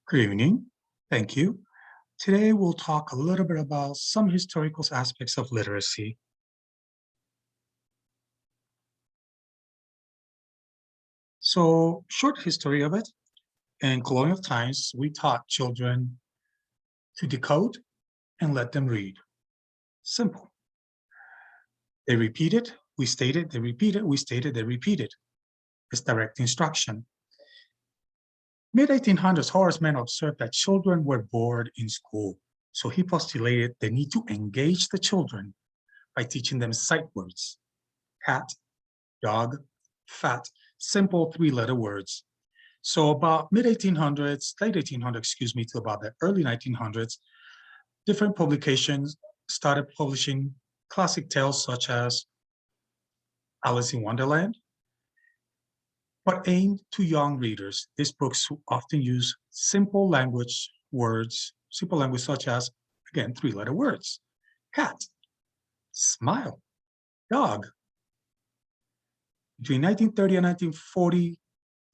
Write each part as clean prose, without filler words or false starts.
Good evening. Thank you. Today we'll talk a little bit about some historical aspects of literacy. So, short history of it. In colonial times, we taught children to decode and let them read. Simple. They repeat it, we state it, they repeat it, we state it, they repeat it. It's direct instruction. Mid-1800s, Horace Mann observed that children were bored in school. So he postulated the need to engage the children by teaching them sight words: cat, dog, fat, simple three-letter words. So about mid-1800s, late 1800s, to about the early 1900s, different publications started publishing classic tales such as Alice in Wonderland, but aimed to young readers. These books often use simple language such as, again, three-letter words: cat, smile, dog. Between 1930 and 1940,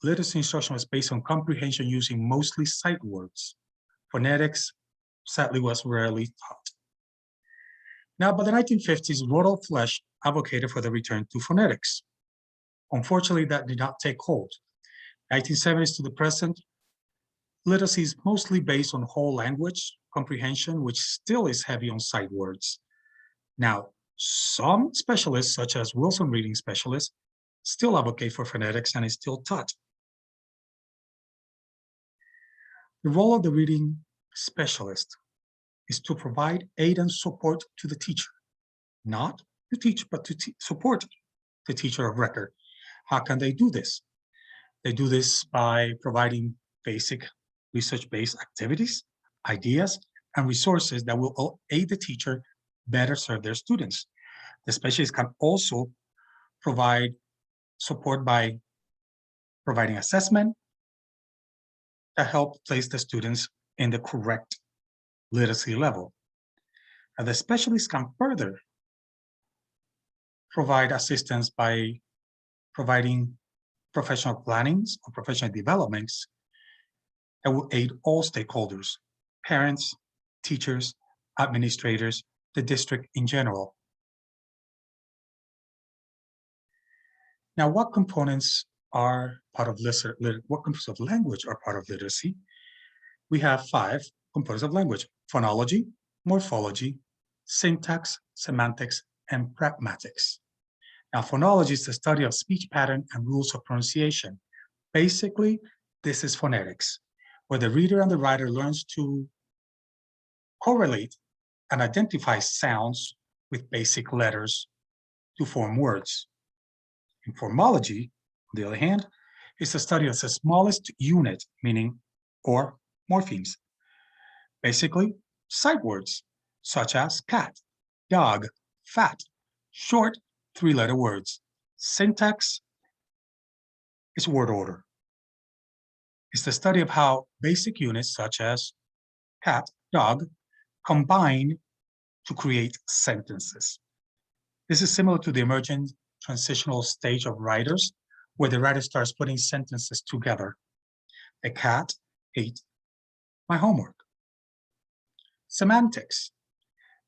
literacy instruction was based on comprehension using mostly sight words. Phonetics, sadly, was rarely taught. Now, by the 1950s, Rudolf Flesch advocated for the return to phonetics. Unfortunately, that did not take hold. 1970s to the present, literacy is mostly based on whole language comprehension, which still is heavy on sight words. Now, some specialists, such as Wilson reading specialists, still advocate for phonetics and is still taught. The role of the reading specialist is to provide aid and support to the teacher, not to teach, but to support the teacher of record. How can they do this? They do this by providing basic research-based activities, ideas, and resources that will aid the teacher better serve their students. The specialist can also provide support by providing assessment that help place the students in the correct literacy level. And the specialist can further provide assistance by providing professional plannings or professional developments that will aid all stakeholders: parents, teachers, administrators, the district in general. Now, what components are part of what components of language are part of literacy? We have 5 components of language: phonology, morphology, syntax, semantics, and pragmatics. Now, phonology is the study of speech pattern and rules of pronunciation. Basically, this is phonetics, where the reader and the writer learns to correlate and identify sounds with basic letters to form words. And morphology, on the other hand, is the study of the smallest unit, or morphemes. Basically, sight words, such as cat, dog, fat, short 3-letter words. Syntax is word order. It's the study of how basic units such as cat, dog, combine to create sentences. This is similar to the emergent transitional stage of writers, where the writer starts putting sentences together. The cat ate my homework. Semantics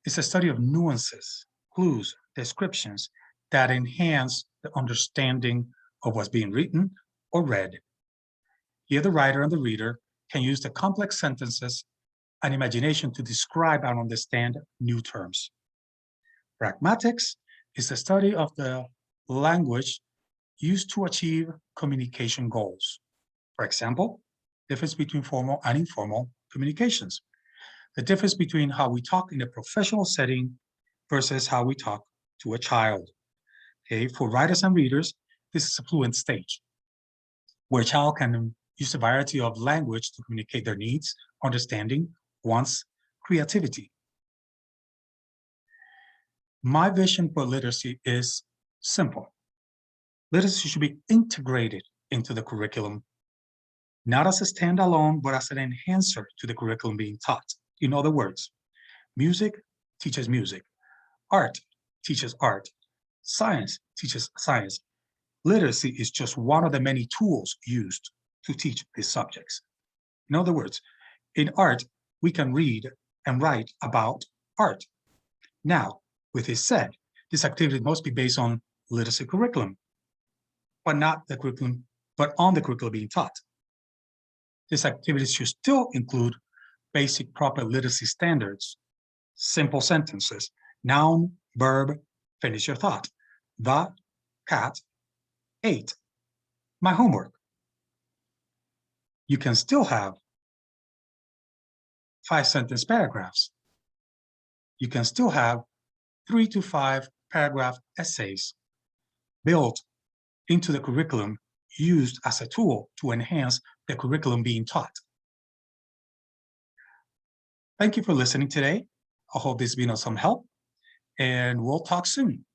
is a study of nuances, clues, descriptions that enhance the understanding of what's being written or read. Here, the writer and the reader can use the complex sentences and imagination to describe and understand new terms. Pragmatics is the study of the language used to achieve communication goals. For example, difference between formal and informal communications. The difference between how we talk in a professional setting versus how we talk to a child. Okay, for writers and readers, this is a fluent stage, where a child can use a variety of language to communicate their needs, understanding, wants, creativity. My vision for literacy is simple. Literacy should be integrated into the curriculum, not as a standalone, but as an enhancer to the curriculum being taught. In other words, music teaches music, art teaches art, science teaches science. Literacy is just one of the many tools used to teach these subjects. In other words, in art, we can read and write about art. Now, with this said, this activity must be based on literacy curriculum, but on the curriculum being taught. This activity should still include basic proper literacy standards, simple sentences, noun, verb, finish your thought. The cat ate. My homework. You can still have 5-sentence paragraphs. You can still have 3 to 5 paragraph essays built into the curriculum, used as a tool to enhance the curriculum being taught. Thank you for listening today. I hope this has been of some help, and we'll talk soon.